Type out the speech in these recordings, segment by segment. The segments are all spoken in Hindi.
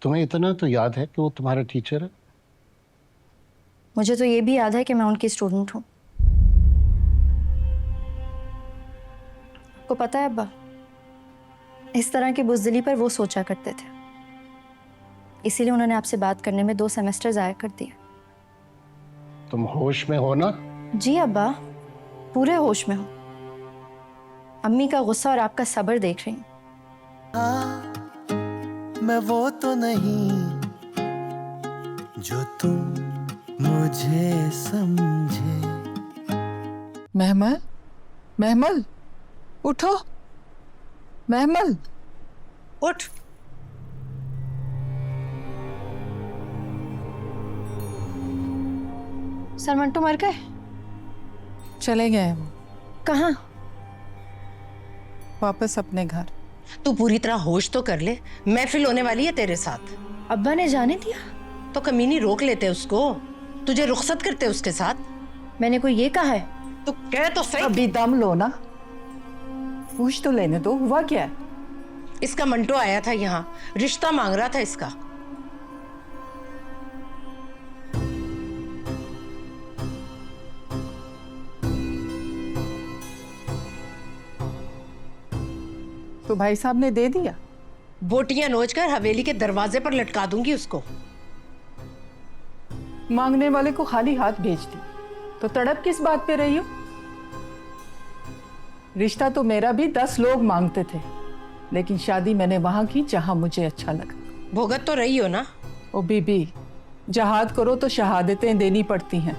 तुम्हें इतना तो याद है कि वो तुम्हारा टीचर है? मुझे तो ये भी याद है कि मैं उनकी स्टूडेंट हूँ। आपको पता है अब्बा, इस तरह की बुज़दिली पर वो सोचा करते थे, इसीलिए उन्होंने आपसे बात करने में 2 सेमेस्टर ज़ाया कर दिए। तुम होश में हो ना? जी अब्बा, पूरे होश में हूँ। अम्मी का गुस्सा और आपका सब्र देख रही हूँ। मैं वो तो नहीं जो तुम मुझे समझे। महमल, महमल, उठो। महमल, उठ। सर मंटू मर गए? चले गए वो कहाँ? वापस अपने घर। तू पूरी तरह होश तो कर ले, महफिल होने वाली है तेरे साथ। अब्बा ने जाने दिया? तो कमीनी रोक लेते उसको, तुझे रुखसत करते उसके साथ। मैंने कोई ये कहा है? तू कह तो सही। अभी दम लो ना, पूछ तो लेने दो, हुआ क्या है? इसका मंटो आया था यहाँ, रिश्ता मांग रहा था इसका। तो भाई साहब ने दे दिया? बोटियां नोच कर हवेली के दरवाजे पर लटका दूंगी उसको। मांगने वाले को खाली हाथ भेज दी, तो तड़प किस बात पे रही हो? रिश्ता तो मेरा भी 10 लोग मांगते थे, लेकिन शादी मैंने वहां की जहां मुझे अच्छा लगा। भोगत तो रही हो ना? ओ बीबी, जहाद करो तो शहादतें देनी पड़ती हैं।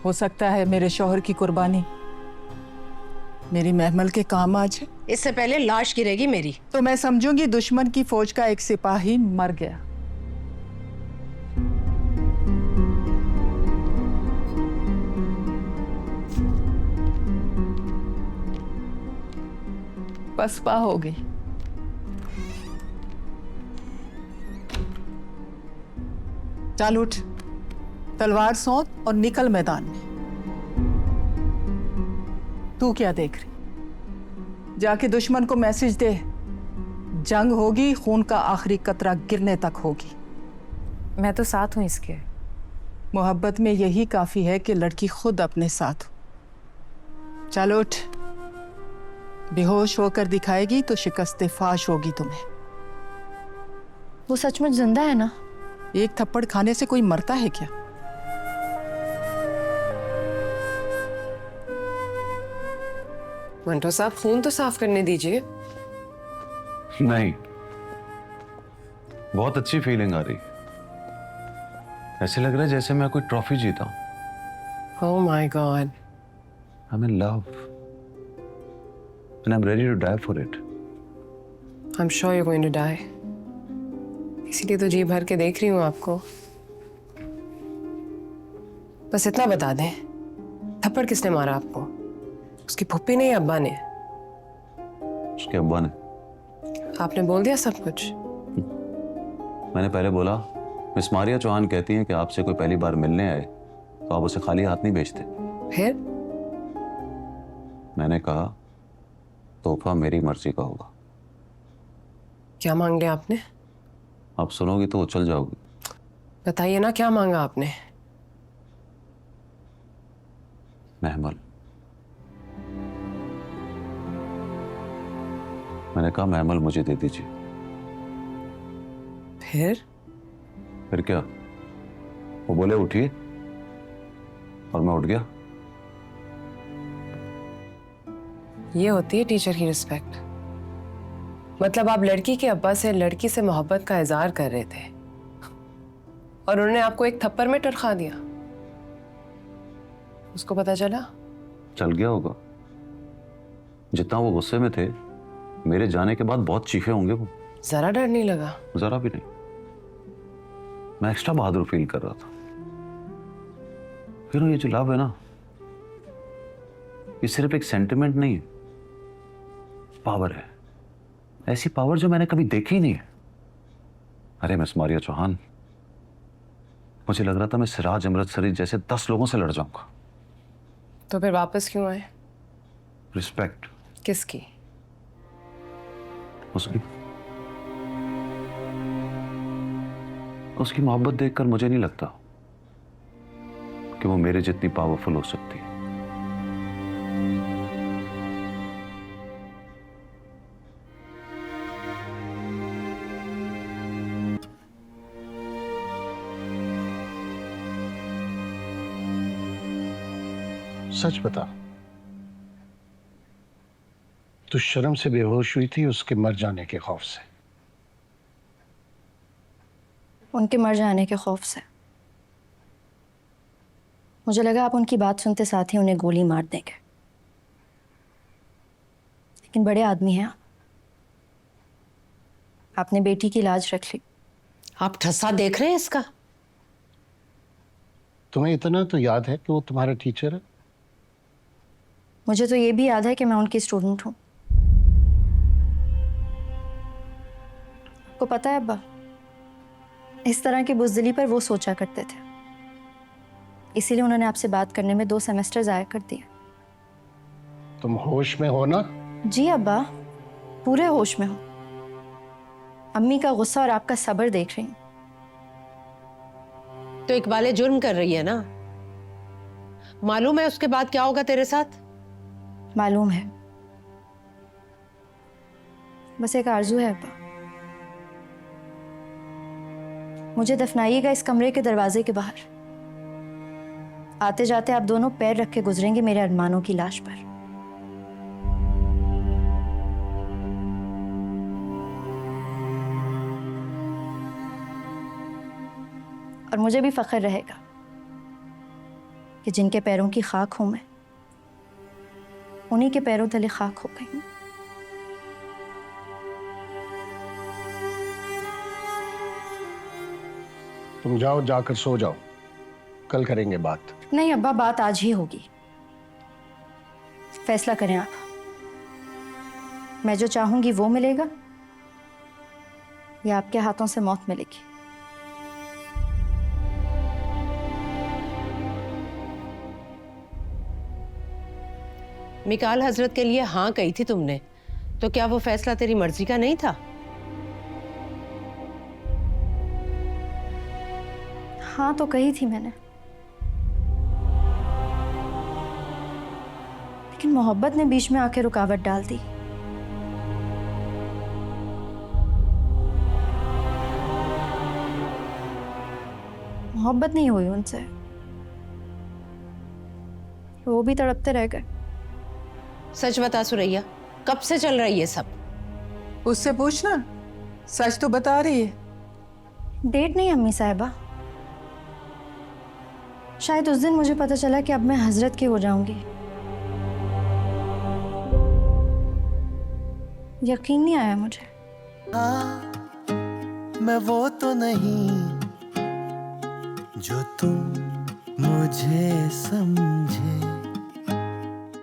हो सकता है मेरे शौहर की कुर्बानी मेरी महमल के काम आ जाए। इससे पहले लाश गिरेगी मेरी। तो मैं समझूंगी दुश्मन की फौज का एक सिपाही मर गया। पसपा हो गई। चल उठ, तलवार सौंध और निकल मैदान में। तू क्या देख रही? जाके दुश्मन को मैसेज दे, जंग होगी, खून का आखिरी कतरा गिरने तक होगी। मैं तो साथ हूं इसके। मोहब्बत में यही काफी है कि लड़की खुद अपने साथ हो। चल उठ, बेहोश होकर दिखाएगी तो शिकस्ते फाश होगी तुम्हें। वो सचमुच जिंदा है ना? एक थप्पड़ खाने से कोई मरता है क्या? मंटो साहब, खून तो साफ करने दीजिए। नहीं, बहुत अच्छी फीलिंग आ रही। ऐसे लग रहा है जैसे मैं कोई ट्रॉफी जीता हूं। Oh my God. I'm in love and I'm ready to die for it. I'm sure you're going to die. इसीलिए तो जी भर के देख रही हूँ आपको। बस इतना बता दें, थप्पड़ किसने मारा आपको? उसकी फुप्पी ने या अब्बा ने? उसके अब्बा ने। आपने बोल दिया सब कुछ? मैंने पहले बोला, मिस मारिया चौहान कहती हैं कि आपसे कोई पहली बार मिलने आए तो आप उसे खाली हाथ नहीं भेजते। फिर? मैंने कहा तोहफा मेरी मर्जी का होगा। क्या मांग लिया आपने? आप सुनोगी तो उछल जाओगी। बताइए ना, क्या मांगा आपने? महमल। मैंने कहा महमल मुझे दे दीजिए। फिर क्या? वो बोले उठिए और मैं उठ गया। ये होती है टीचर की रिस्पेक्ट। मतलब आप लड़की के अब्बा से लड़की से मोहब्बत का इजहार कर रहे थे और उन्होंने आपको एक थप्पड़ में टरखा दिया। उसको पता चला? चल गया होगा। जितना वो गुस्से में थे, मेरे जाने के बाद बहुत चीखे होंगे वो। जरा डर नहीं लगा? जरा भी नहीं। मैं एक्स्ट्रा बहादुर फील कर रहा था। फिर ये जो लव है ना, ये सिर्फ एक सेंटिमेंट नहीं है, पावर है। ऐसी पावर जो मैंने कभी देखी ही नहीं है। अरे मिस मारिया चौहान, मुझे लग रहा था मैं सिराज अमृतसरी जैसे 10 लोगों से लड़ जाऊंगा। तो फिर वापस क्यों आए? रिस्पेक्ट। किसकी? उसकी उसकी मोहब्बत देखकर मुझे नहीं लगता कि वो मेरे जितनी पावरफुल हो सकती है। सच बता, तू शर्म से बेहोश हुई थी उसके मर जाने के खौफ से? उनके मर जाने के खौफ से। मुझे लगा आप उनकी बात सुनते साथ ही उन्हें गोली मार देंगे, लेकिन बड़े आदमी हैं आप। आपने बेटी की लाज रख ली। आप ठस्सा देख रहे हैं इसका? तुम्हें इतना तो याद है कि वो तुम्हारा टीचर है? मुझे तो ये भी याद है कि मैं उनकी स्टूडेंट हूँ। आपको पता है अब्बा, इस तरह की बुज़दिली पर वो सोचा करते थे, इसीलिए उन्होंने आपसे बात करने में 2 सेमेस्टर ज़ाया कर दिए। तुम होश में हो ना? जी अब्बा, पूरे होश में हूँ। अम्मी का गुस्सा और आपका सब्र देख रही हूँ। तो इकबाल जुर्म कर रही है ना? मालूम है उसके बाद क्या होगा तेरे साथ? मालूम है, बस एक आरजू है अब्बा। मुझे दफनाइएगा इस कमरे के दरवाजे के बाहर। आते जाते आप दोनों पैर रख के गुजरेंगे मेरे अरमानों की लाश पर। और मुझे भी फख्र रहेगा कि जिनके पैरों की खाक हूं मैं, उन्हीं के पैरों तले खाक हो गई हूं। तुम जाओ, जाकर सो जाओ, कल करेंगे बात। नहीं अब्बा, बात आज ही होगी। फैसला करें आप। मैं जो चाहूंगी वो मिलेगा या आपके हाथों से मौत मिलेगी? मिकाल हजरत के लिए हाँ कही थी तुमने, तो क्या वो फैसला तेरी मर्जी का नहीं था? हाँ तो कही थी मैंने, लेकिन मोहब्बत ने बीच में आके रुकावट डाल दी। मोहब्बत नहीं हुई उनसे, वो भी तड़पते रह गए। सच बता सुरैया, कब से चल रहा है ये सब? उससे पूछना, सच तो बता रही है। डेट नहीं अम्मी साहिबा, शायद उस दिन मुझे पता चला कि अब मैं हजरत की हो जाऊंगी। यकीन नहीं आया मुझे। मैं वो तो नहीं जो तुम मुझे समझे।